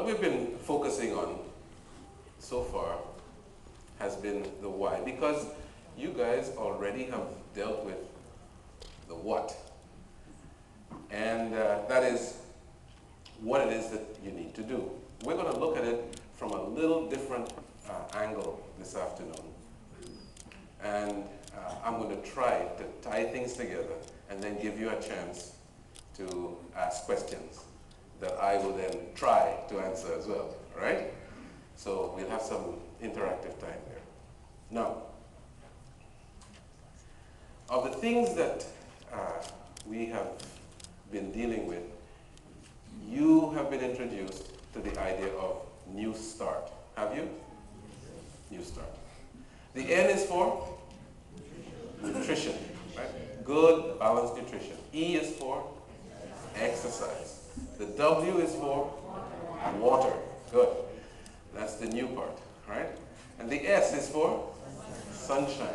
we've been focusing on so far has been the why, because you guys already have dealt with the what. And that is what it is that you need to do. We're going to look at it from a little different angle this afternoon. And I'm going to try to tie things together and then give you a chance to ask questions that I will then try to answer as well, all right? So we'll have some interactive time there. Now, of the things that we have been dealing with, you have been introduced to the idea of new start. Have you? New start. The N is for nutrition, right? Good, balanced nutrition. E is for exercise. The W is for water. Good. That's the new part, right? And the S is for sunshine.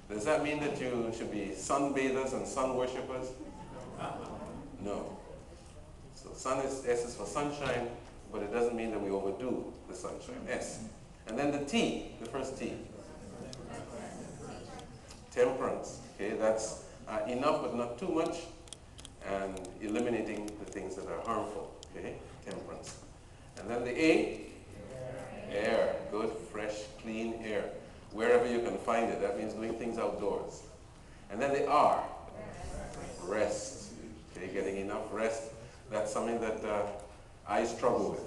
Does that mean that you should be sunbathers and sun worshippers? No. So S is for sunshine, but it doesn't mean that we overdo the sunshine. S. And then the T, the first T. Temperance. Okay, that's enough but not too much, and eliminating the things that are harmful. Okay, temperance. And then the A, air. Good, fresh, clean air. Wherever you can find it. That means doing things outdoors. And then the R, rest. Okay, getting enough rest. That's something that I struggle with.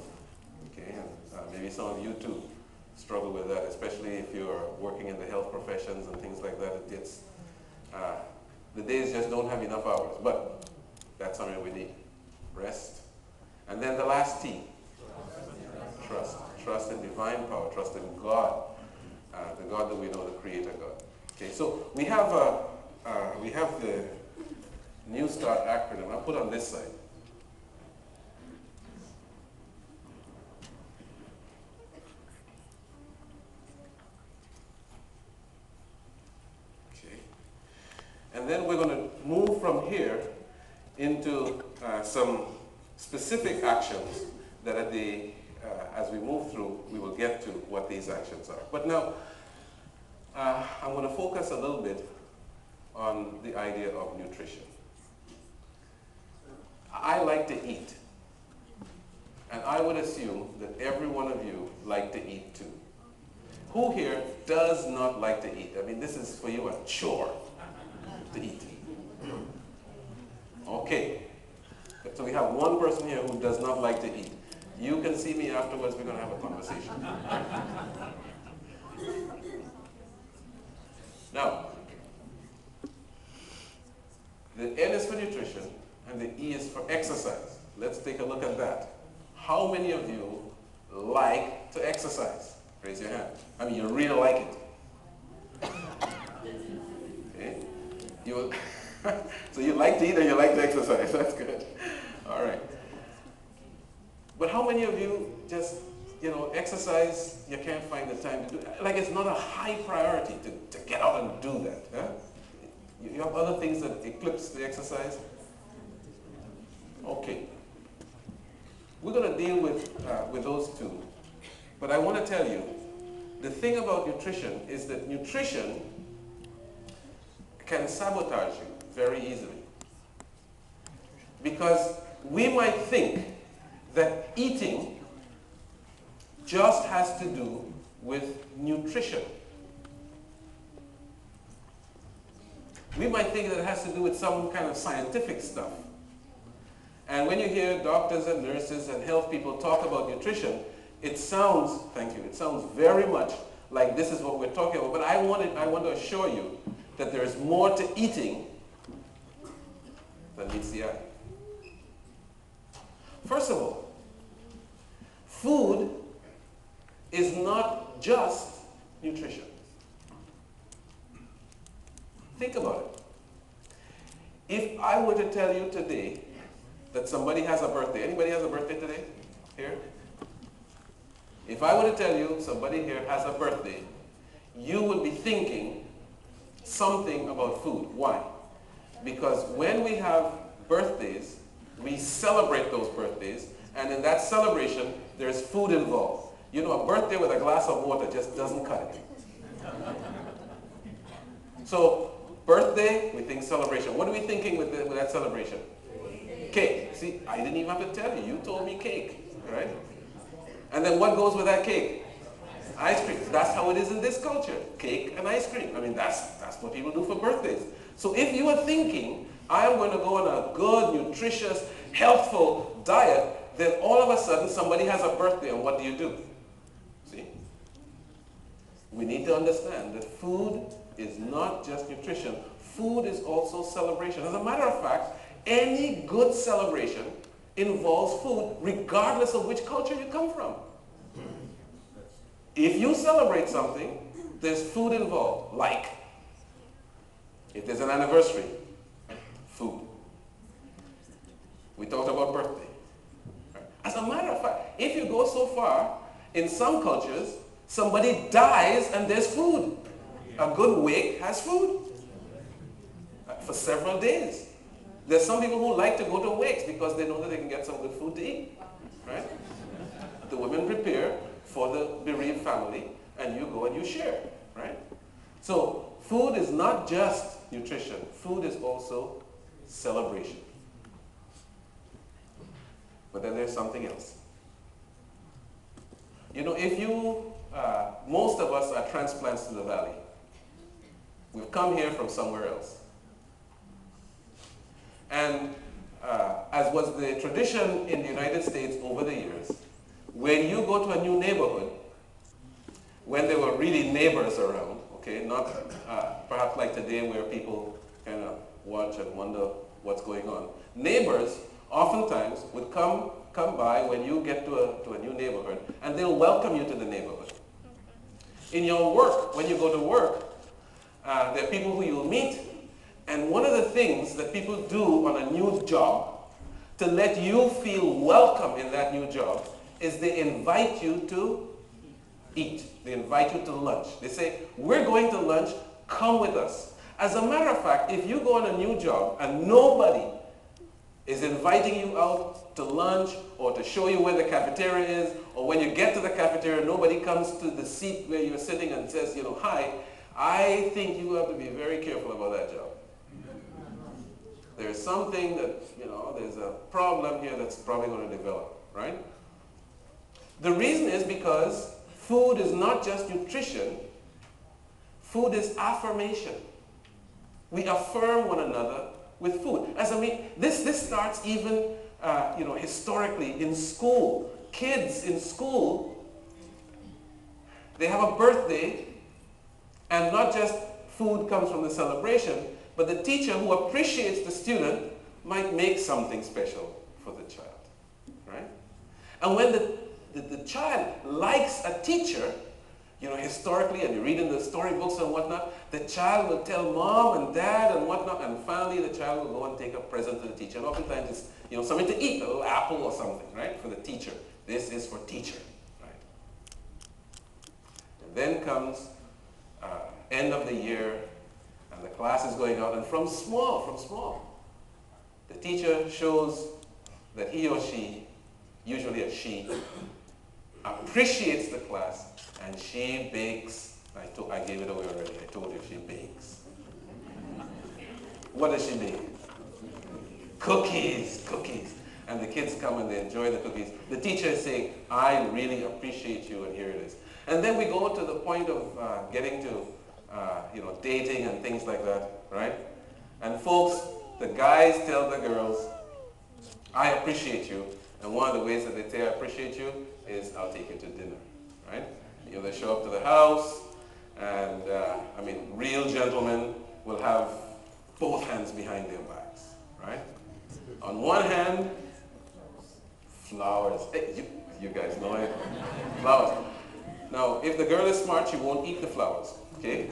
Okay, and maybe some of you too struggle with that, especially if you're working in the health professions and things like that. It gets, the days just don't have enough hours, but that's something we need. Rest. And then the last T, trust. Trust in divine power, trust in God, the God that we know, the Creator God. Okay, so we have the New Start acronym. I'll put on this side. Okay, and then we're going to move from here into some specific actions that at the as we move through, we will get to what these actions are. But now, I'm going to focus a little bit on the idea of nutrition. I like to eat. And I would assume that every one of you like to eat too. Who here does not like to eat? I mean, this is for you a chore to eat. Okay. So we have one person here who does not like to eat. You can see me afterwards, we're going to have a conversation. Now, the N is for nutrition and the E is for exercise. Let's take a look at that. How many of you like to exercise? Raise your hand. I mean, you really like it. Okay. So you like to eat and you like to exercise. That's good. All right. But how many of you just, exercise, you can't find the time to do it? Like, it's not a high priority to get out and do that. Huh? You have other things that eclipse the exercise? Okay. We're going to deal with those two. But I want to tell you, the thing about nutrition is that nutrition can sabotage you very easily. Because we might think that eating just has to do with nutrition. We might think that it has to do with some kind of scientific stuff. And when you hear doctors and nurses and health people talk about nutrition, it sounds, thank you, it sounds very much like this is what we're talking about. But I want to assure you that there is more to eating than meets the eye. First of all, food is not just nutrition. Think about it. If I were to tell you today that somebody has a birthday, anybody has a birthday today here? If I were to tell you somebody here has a birthday, you would be thinking something about food. Why? Because when we have birthdays, we celebrate those birthdays, And in that celebration, there's food involved. You know, a birthday with a glass of water just doesn't cut it. So, birthday, we think celebration. What are we thinking with that celebration? Cake. See, I didn't even have to tell you. You told me cake, right? And then what goes with that cake? Ice cream. That's how it is in this culture. Cake and ice cream. I mean, that's what people do for birthdays. So if you are thinking, I am going to go on a good, nutritious, healthful diet, then all of a sudden somebody has a birthday, and what do? See? We need to understand that food is not just nutrition. Food is also celebration. As a matter of fact, any good celebration involves food, regardless of which culture you come from. If you celebrate something, there's food involved. Like, if there's an anniversary, food. We talked about birthday. As a matter of fact, if you go so far, in some cultures, somebody dies and there's food. A good wake has food for several days. There's some people who like to go to wakes because they know that they can get some good food to eat, right? The women prepare for the bereaved family, and you go and you share, right? So food is not just nutrition. Food is also celebration. But then there's something else. You know, if you, most of us are transplants to the valley. We've come here from somewhere else. And as was the tradition in the United States over the years, when you go to a new neighborhood, when there were really neighbors around, okay, not perhaps like today where people kind of watch and wonder what's going on. Neighbors oftentimes would come by when you get to a new neighborhood, and they'll welcome you to the neighborhood. In your work, when you go to work, there are people who you'll meet, and one of the things that people do on a new job to let you feel welcome in that new job is they invite you to eat. They invite you to lunch. They say, we're going to lunch, come with us. As a matter of fact, if you go on a new job and nobody is inviting you out to lunch or to show you where the cafeteria is, or when you get to the cafeteria, nobody comes to the seat where you're sitting and says, you know, hi, I think you have to be very careful about that job. There's something that, you know, there's a problem here that's probably going to develop, right? The reason is because food is not just nutrition. Food is affirmation. We affirm one another with food. As I mean, this starts even, you know, historically in school. Kids in school, they have a birthday, and not just food comes from the celebration, but the teacher who appreciates the student might make something special for the child, right? And when the child likes a teacher, you know, historically, and you read in the storybooks and whatnot, the child will tell mom and dad and whatnot, and finally the child will go and take a present to the teacher. And oftentimes it's, you know, something to eat, a little apple or something, right, for the teacher. This is for teacher, right? And then comes end of the year, and the class is going out, and from small, the teacher shows that he or she, usually a she, appreciates the class, and she bakes. I gave it away already. I told you she bakes. What does she make? Cookies. And the kids come and they enjoy the cookies. The teacher is saying, I really appreciate you, and here it is. And then we go to the point of getting to you know, dating and things like that, right? And folks, the guys tell the girls, I appreciate you. And one of the ways that they say I appreciate you is I'll take you to dinner, right? You know, they show up to the house, and I mean, real gentlemen will have both hands behind their backs, right? On one hand, flowers. Hey, you guys know it. Flowers. Now, if the girl is smart, she won't eat the flowers, okay?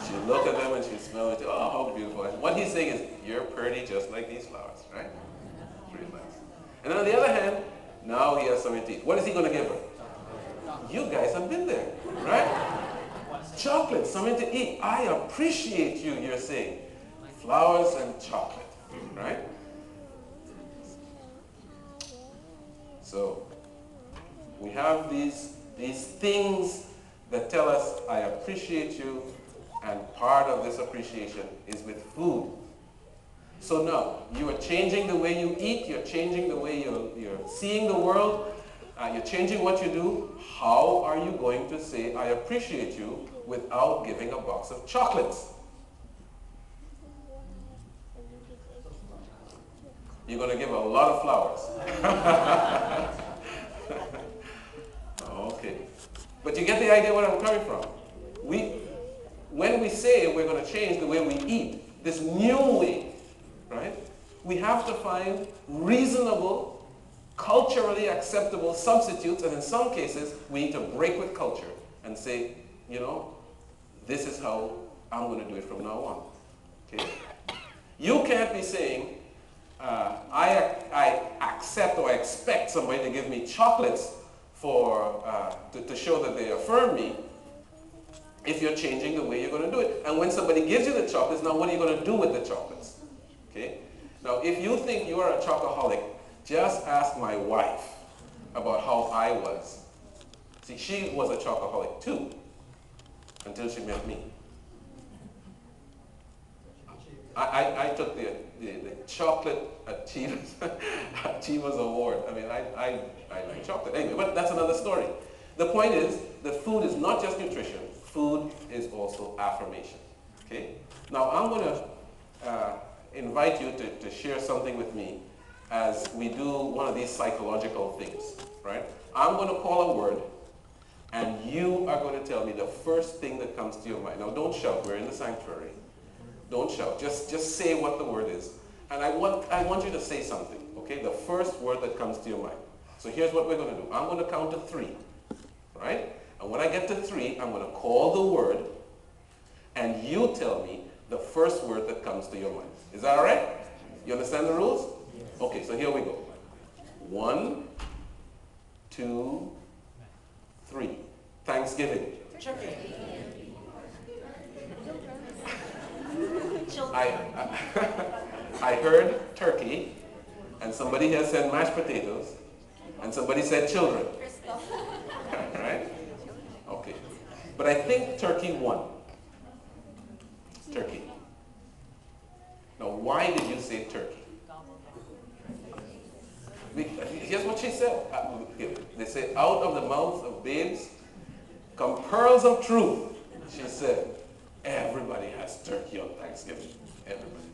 She'll look at them and she'll smell it. Oh, how beautiful. And what he's saying is, you're pretty just like these flowers, right? Pretty nice. And on the other hand, now he has something to eat. What is he going to give her? You guys have been there, right? Chocolate, something to eat. I appreciate you, you're saying. Flowers and chocolate, right? So we have these things that tell us, I appreciate you, and part of this appreciation is with food. So now, you are changing the way you eat, you're changing the way you're seeing the world, you're changing what you do. How are you going to say, I appreciate you, without giving a box of chocolates? You're going to give a lot of flowers. Okay. But you get the idea where I'm coming from. When we say we're going to change the way we eat, this new way, right? We have to find reasonable, culturally acceptable substitutes, and in some cases, we need to break with culture and say, you know, this is how I'm going to do it from now on. Okay? You can't be saying, I accept or I expect somebody to give me chocolates to show that they affirm me, if you're changing the way you're going to do it. And when somebody gives you the chocolates, now what are you going to do with the chocolates? Okay? Now, if you think you are a chocoholic, just ask my wife about how I was. See, she was a chocoholic too, until she met me. I took the chocolate Achievers Award. I mean, I like chocolate. Anyway, but that's another story. The point is, that food is not just nutrition. Food is also affirmation. Okay? Now, I'm going to invite you to share something with me as we do one of these psychological things, right? I'm going to call a word, and you are going to tell me the first thing that comes to your mind. Now, don't shout. We're in the sanctuary. Don't shout. Just say what the word is. And I want you to say something, okay? The first word that comes to your mind. So here's what we're going to do. I'm going to count to 3, right? And when I get to 3, I'm going to call the word, and you tell me the first word that comes to your mind. Is that all right? You understand the rules? Yes. Okay, so here we go. 1, 2, 3. Thanksgiving. Turkey. I heard turkey, and somebody here said mashed potatoes, and somebody said children. Right? Okay. But I think turkey won. Turkey. Now, why did you say turkey? Here's what she said. They say, out of the mouths of babes come pearls of truth. She said, everybody has turkey on Thanksgiving. Everybody.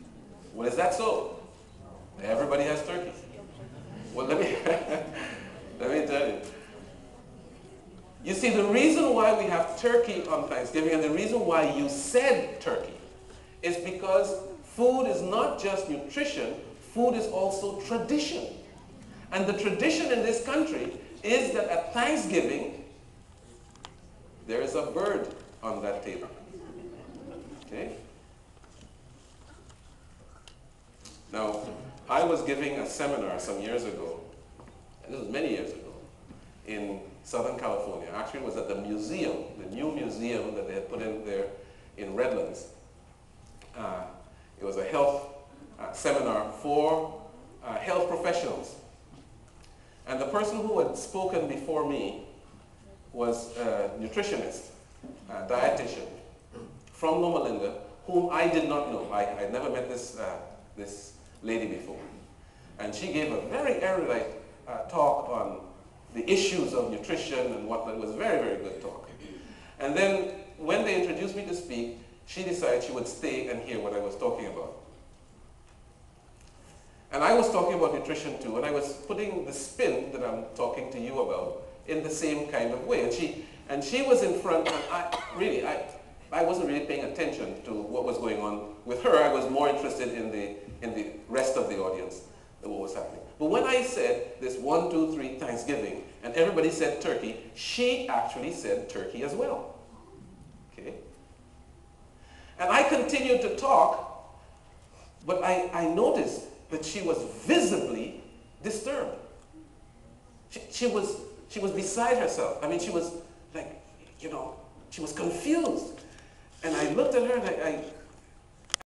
Well, is that so? Everybody has turkey. Well, let me tell you. You see, the reason why we have turkey on Thanksgiving, and the reason why you said turkey, is because food is not just nutrition, food is also tradition. And the tradition in this country is that at Thanksgiving, there is a bird on that table. Okay? Now, I was giving a seminar some years ago, and this was many years ago, in Southern California. Actually, it was at the museum, the new museum that they had put in there in Redlands. It was a health seminar for health professionals. And the person who had spoken before me was a nutritionist, a dietitian from Loma Linda, whom I did not know. I had never met this lady before. And she gave a very erudite talk on the issues of nutrition and whatnot. It was a very, very good talk. And then when they introduced me to speak, she decided she would stay and hear what I was talking about. And I was talking about nutrition too, and I was putting the spin that I'm talking to you about in the same kind of way. And she was in front, and I wasn't really paying attention to what was going on with her. I was more interested in the rest of the audience than what was happening. But when I said this 1, 2, 3 Thanksgiving, and everybody said turkey, she actually said turkey as well. Okay? And I continued to talk, but I noticed that she was visibly disturbed. She was beside herself. I mean, she was like, she was confused. And I looked at her and